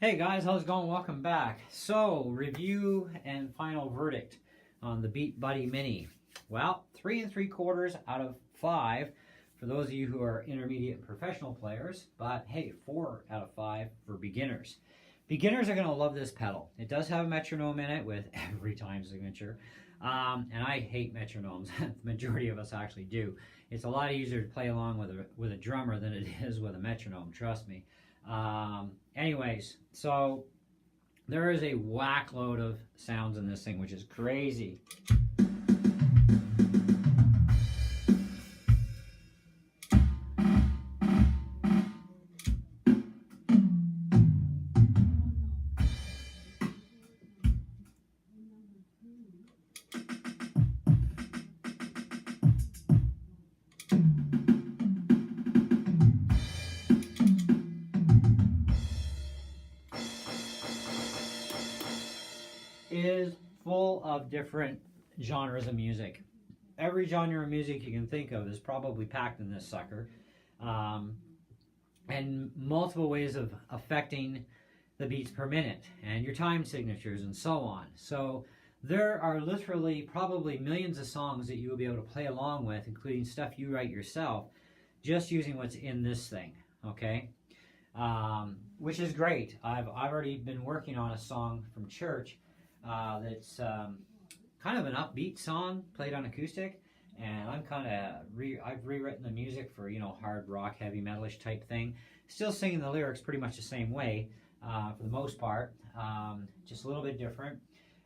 Hey guys, how's it going? Welcome back. So, review and final verdict on the Beat Buddy Mini. Well, 3 3/4 out of 5 for those of you who are intermediate and professional players, but hey, 4 out of 5 for beginners. Beginners are going to love this pedal. It does have a metronome in it with every time signature, and I hate metronomes. The majority of us actually do. It's a lot easier to play along with a drummer than it is with a metronome, trust me. Anyways, so there is a whack load of sounds in this thing, which is crazy. Is full of different genres of music. Every genre of music you can think of is probably packed in this sucker, and multiple ways of affecting the beats per minute and your time signatures and so on. So there are literally probably millions of songs that you will be able to play along with, including stuff you write yourself, just using what's in this thing, okay? Which is great. I've already been working on a song from church that's kind of an upbeat song played on acoustic, and I'm I've rewritten the music for, hard rock, heavy metalish type thing. Still singing the lyrics pretty much the same way for the most part, just a little bit different.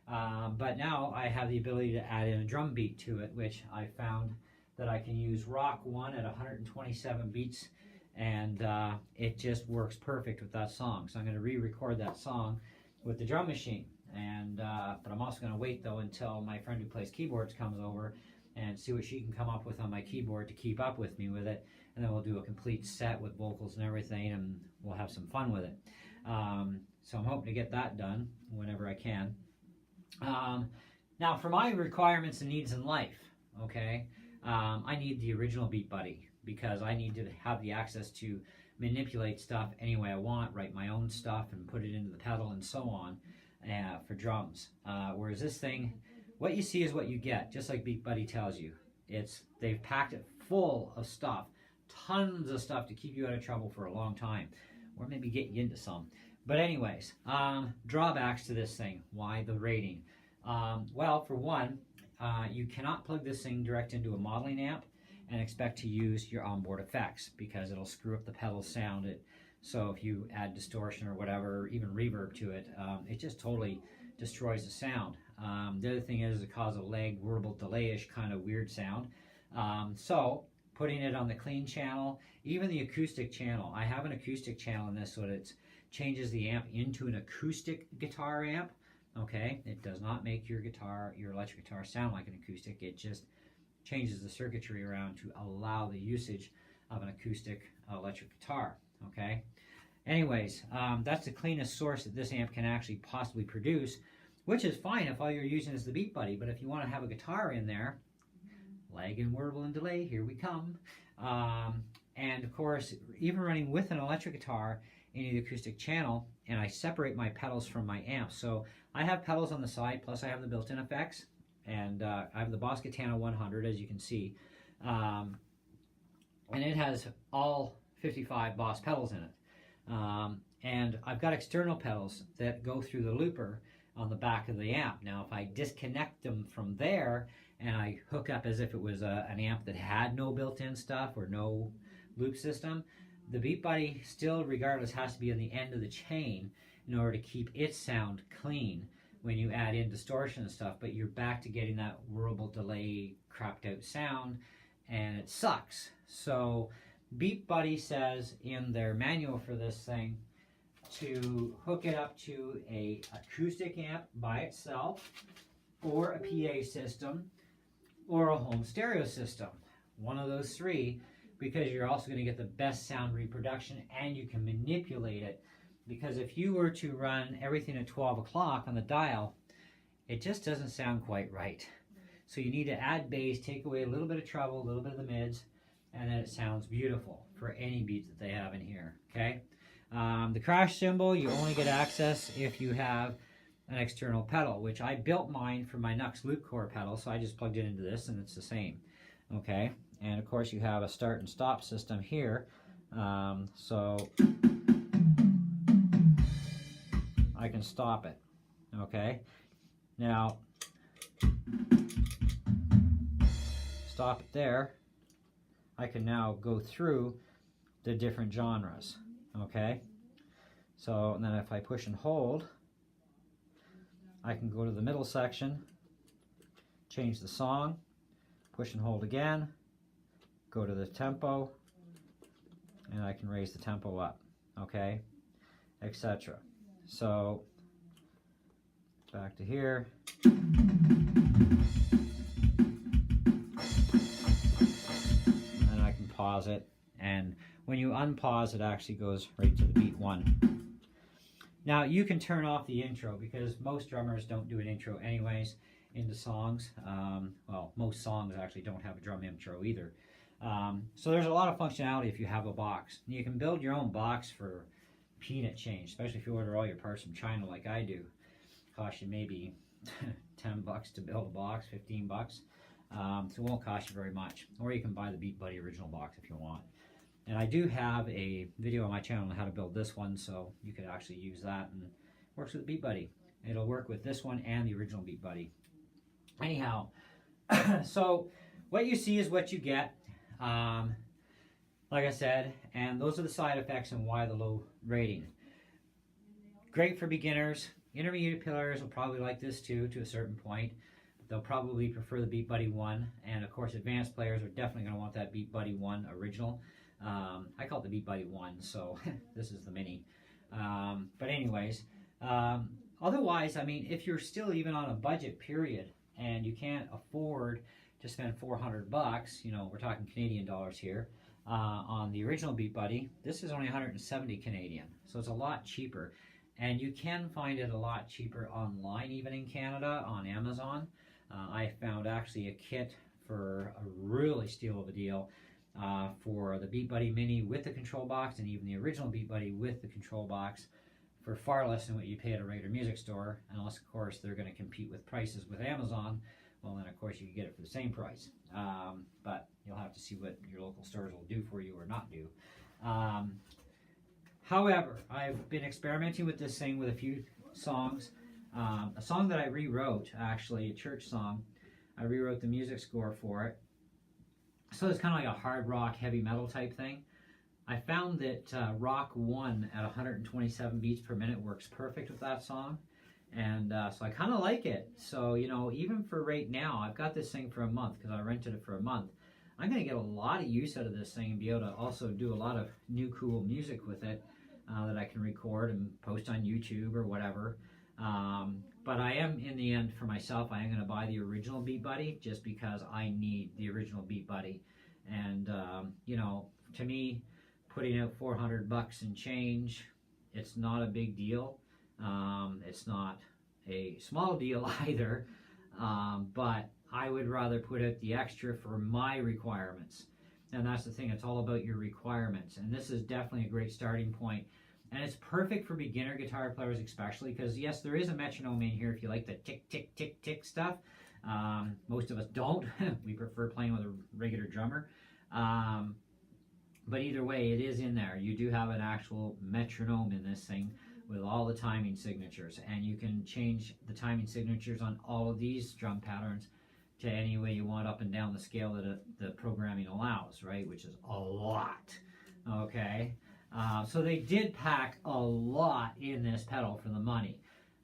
But now I have the ability to add in a drum beat to it, which I found that I can use Rock 1 at 127 beats, and it just works perfect with that song. So I'm going to re-record that song with the drum machine. But I'm also going to wait though until my friend who plays keyboards comes over and see what she can come up with on my keyboard to keep up with me with it, and then we'll do a complete set with vocals and everything, and we'll have some fun with it. So I'm hoping to get that done whenever I can. Now for my requirements and needs in life, okay, I need the original Beat Buddy because I need to have the access to manipulate stuff any way I want, write my own stuff and put it into the pedal and so on. For drums, whereas this thing, what you see is what you get, just like Beat Buddy tells you. They've packed it full of stuff, tons of stuff to keep you out of trouble for a long time, or maybe get you into some. But anyways, drawbacks to this thing. Why the rating? Well, for one, you cannot plug this thing direct into a modeling amp and expect to use your onboard effects because it'll screw up the pedal sound. So if you add distortion or whatever, even reverb to it, it just totally destroys the sound. The other thing is it causes a lag, wordable delay-ish kind of weird sound. So putting it on the clean channel, even the acoustic channel. I have an acoustic channel in this so that it changes the amp into an acoustic guitar amp. Okay, it does not make your electric guitar sound like an acoustic. It just changes the circuitry around to allow the usage of an acoustic electric guitar. Okay. Anyways, that's the cleanest source that this amp can actually possibly produce, which is fine if all you're using is the Beat Buddy. But if you want to have a guitar in there, lag and warble and delay, here we come. And of course, even running with an electric guitar in the acoustic channel, and I separate my pedals from my amp. So I have pedals on the side, plus I have the built-in effects, and I have the Boss Katana 100, as you can see, and it has all 55 Boss pedals in it. And I've got external pedals that go through the looper on the back of the amp. Now if I disconnect them from there and I hook up as if it was an amp that had no built-in stuff or no loop system, the Beat Buddy still regardless has to be on the end of the chain in order to keep its sound clean when you add in distortion and stuff, but you're back to getting that wordable delay crapped out sound, and it sucks. So Beat Buddy says in their manual for this thing to hook it up to a acoustic amp by itself, or a PA system, or a home stereo system. One of those three, because you're also going to get the best sound reproduction and you can manipulate it. Because if you were to run everything at 12 o'clock on the dial, it just doesn't sound quite right. So you need to add bass, take away a little bit of treble, a little bit of the mids, and then it sounds beautiful for any beats that they have in here, okay? The crash cymbal, you only get access if you have an external pedal, which I built mine for my Nux loop core pedal, so I just plugged it into this and it's the same. Okay, and of course you have a start and stop system here, so I can stop it. Okay, now stop it there. I can now go through the different genres. Okay, so and then if I push and hold, I can go to the middle section, change the song, push and hold again, go to the tempo, and I can raise the tempo up, okay, etc. So back to here. And I can pause it, and when you unpause, it actually goes right to the beat 1. Now you can turn off the intro because most drummers don't do an intro anyways into songs. Well, most songs actually don't have a drum intro either. So there's a lot of functionality if you have a box. You can build your own box for peanut change, especially if you order all your parts from China like I do. Cost you maybe 10 bucks to build a box, 15 bucks. So it won't cost you very much. Or you can buy the Beat Buddy original box if you want. And I do have a video on my channel on how to build this one, so you could actually use that, and it works with Beat Buddy. It'll work with this one and the original Beat Buddy. Anyhow, so what you see is what you get, like I said, and those are the side effects and why the low rating. Great for beginners. Intermediate players will probably like this too, to a certain point. They'll probably prefer the Beat Buddy 1, and of course advanced players are definitely going to want that Beat Buddy 1 original. I call it the Beat Buddy 1, so this is the mini. But anyways, otherwise, I mean, if you're still even on a budget period and you can't afford to spend 400 bucks, you know, we're talking Canadian dollars here, on the original Beat Buddy, this is only 170 Canadian, so it's a lot cheaper. And you can find it a lot cheaper online, even in Canada, on Amazon. I found actually a kit for a really steal of a deal for the Beat Buddy Mini with the control box, and even the original Beat Buddy with the control box, for far less than what you pay at a regular music store, unless of course they're going to compete with prices with Amazon. Well, then of course you can get it for the same price, but you'll have to see what your local stores will do for you or not do. However, I've been experimenting with this thing with a few songs. A song that I rewrote, actually, a church song. I rewrote the music score for it. So it's kind of like a hard rock, heavy metal type thing. I found that Rock 1 at 127 beats per minute works perfect with that song. And so I kind of like it. So, you know, even for right now, I've got this thing for a month because I rented it for a month. I'm going to get a lot of use out of this thing and be able to also do a lot of new cool music with it that I can record and post on YouTube or whatever. But I am, in the end, for myself, I am going to buy the original Beat Buddy just because I need the original Beat Buddy. And, you know, to me, putting out 400 bucks and change, it's not a big deal. It's not a small deal either. But I would rather put out the extra for my requirements. And that's the thing, it's all about your requirements. And this is definitely a great starting point. And it's perfect for beginner guitar players especially, because yes, there is a metronome in here if you like the tick, tick, tick, tick stuff. Most of us don't. We prefer playing with a regular drummer. But either way, it is in there. You do have an actual metronome in this thing with all the timing signatures. And you can change the timing signatures on all of these drum patterns to any way you want up and down the scale that the programming allows, right? Which is a lot, okay? So they did pack a lot in this pedal for the money.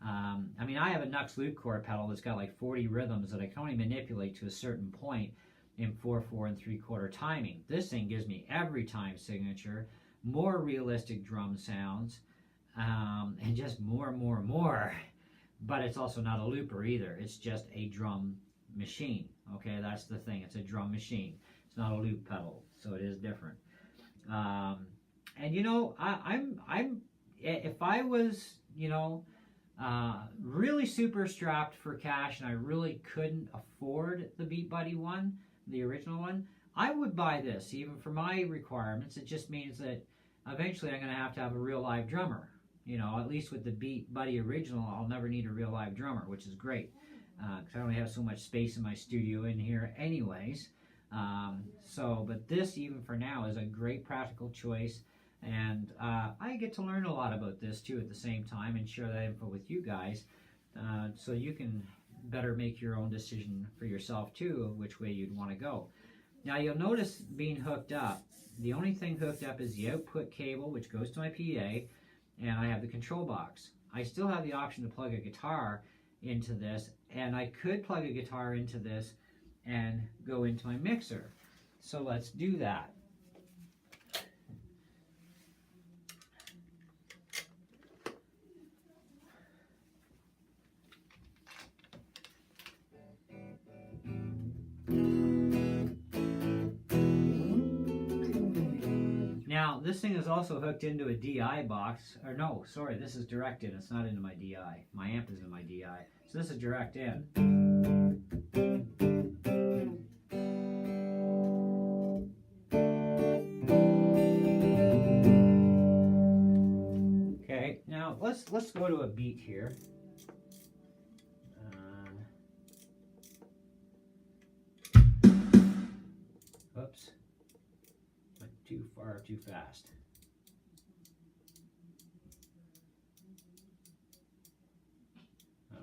I mean, I have a Nux loop core pedal that's got like 40 rhythms that I can only manipulate to a certain point in 4/4 and 3/4 timing. This thing gives me every time signature, more realistic drum sounds, and just more. But it's also not a looper either. It's just a drum machine. Okay, that's the thing. It's a drum machine. It's not a loop pedal, so it is different. And you know, I'm if I was, you know, really super strapped for cash and I really couldn't afford the Beat Buddy 1, the original one, I would buy this even for my requirements. It just means that eventually I'm going to have a real live drummer. You know, at least with the Beat Buddy Original, I'll never need a real live drummer, which is great. Because I only have so much space in my studio in here anyways. But this, even for now, is a great practical choice. And I get to learn a lot about this too at the same time and share that info with you guys, so you can better make your own decision for yourself too of which way you'd want to go. Now you'll notice being hooked up, the only thing hooked up is the output cable, which goes to my PA, and I have the control box. I still have the option to plug a guitar into this, and I could plug a guitar into this and go into my mixer. So let's do that. Now, this thing is also hooked into a DI box, or no, sorry, this is direct in, it's not into my DI. My amp is in my DI, so this is direct in. Okay, now let's go to a beat here. Oops. Too far, too fast.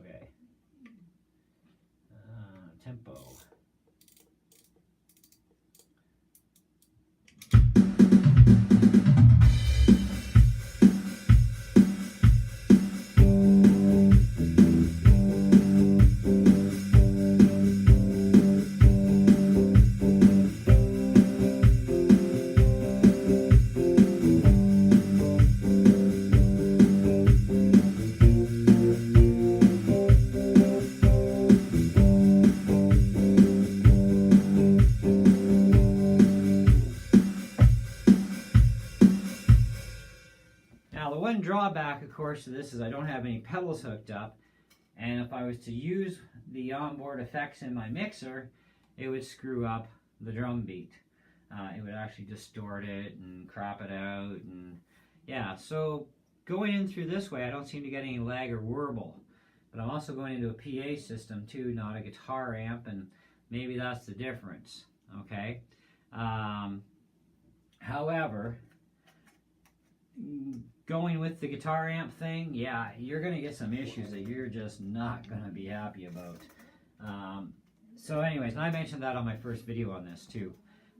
Okay. Tempo. Drawback, of course, to this is I don't have any pedals hooked up, and if I was to use the onboard effects in my mixer, it would screw up the drum beat. It would actually distort it and crop it out, and yeah, so going in through this way I don't seem to get any lag or warble, but I'm also going into a PA system too, not a guitar amp, and maybe that's the difference. Okay, however, going with the guitar amp thing, yeah, you're going to get some issues that you're just not going to be happy about. So anyways, and I mentioned that on my first video on this too,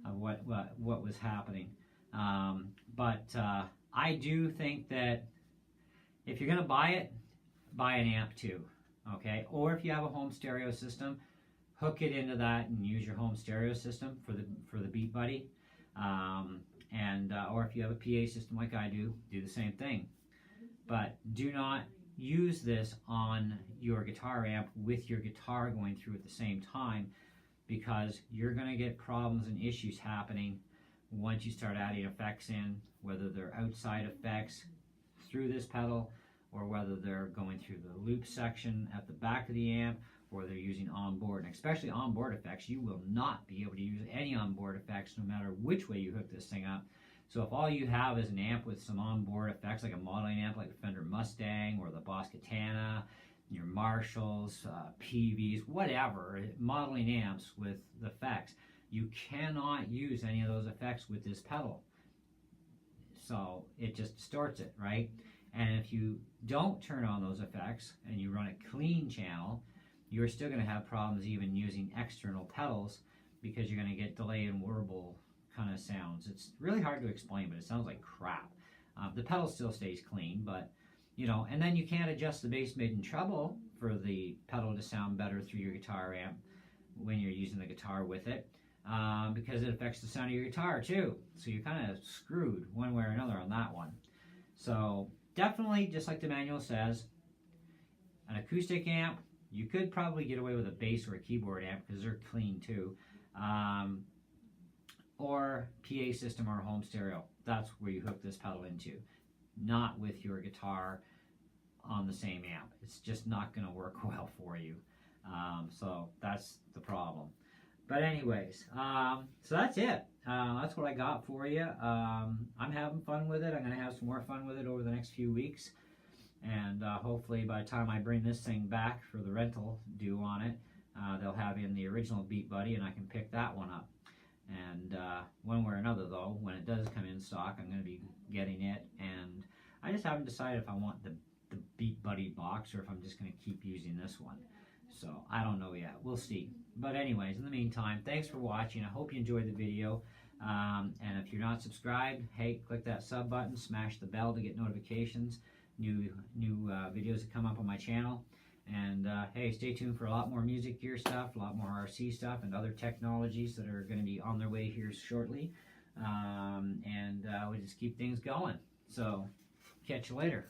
of what was happening. I do think that if you're going to buy it, buy an amp too, okay? Or if you have a home stereo system, hook it into that and use your home stereo system for the Beat Buddy. Or if you have a PA system like I do the same thing. But do not use this on your guitar amp with your guitar going through at the same time, because you're going to get problems and issues happening once you start adding effects in, whether they're outside effects through this pedal, or whether they're going through the loop section at the back of the amp, or they're using onboard. And especially onboard effects, you will not be able to use any onboard effects no matter which way you hook this thing up. So if all you have is an amp with some onboard effects, like a modeling amp like the Fender Mustang or the Boss Katana, your Marshalls, PVs, whatever, modeling amps with the effects, you cannot use any of those effects with this pedal. So it just distorts it, right? And if you don't turn on those effects and you run a clean channel, you're still going to have problems even using external pedals, because you're going to get delay and warble kind of sounds. It's really hard to explain, but it sounds like crap. The pedal still stays clean, but you know, and then you can't adjust the bass, mid, and treble for the pedal to sound better through your guitar amp when you're using the guitar with it, because it affects the sound of your guitar too. So you're kind of screwed one way or another on that one. So definitely, just like the manual says, an acoustic amp, you could probably get away with a bass or a keyboard amp because they're clean too. Or PA system or home stereo. That's where you hook this pedal into, not with your guitar on the same amp. It's just not going to work well for you. So that's the problem. But anyways, so that's it. That's what I got for you. I'm having fun with it. I'm going to have some more fun with it over the next few weeks. And hopefully by the time I bring this thing back for the rental due on it, they'll have in the original Beat Buddy and I can pick that one up. And one way or another though, when it does come in stock, I'm going to be getting it. And I just haven't decided if I want the Beat Buddy box or if I'm just going to keep using this one. So I don't know yet. We'll see. But anyways, in the meantime, thanks for watching. I hope you enjoyed the video. And if you're not subscribed, hey, click that sub button, smash the bell to get notifications, new videos that come up on my channel. And hey, stay tuned for a lot more music gear stuff, a lot more RC stuff, and other technologies that are going to be on their way here shortly. And we just keep things going. So catch you later.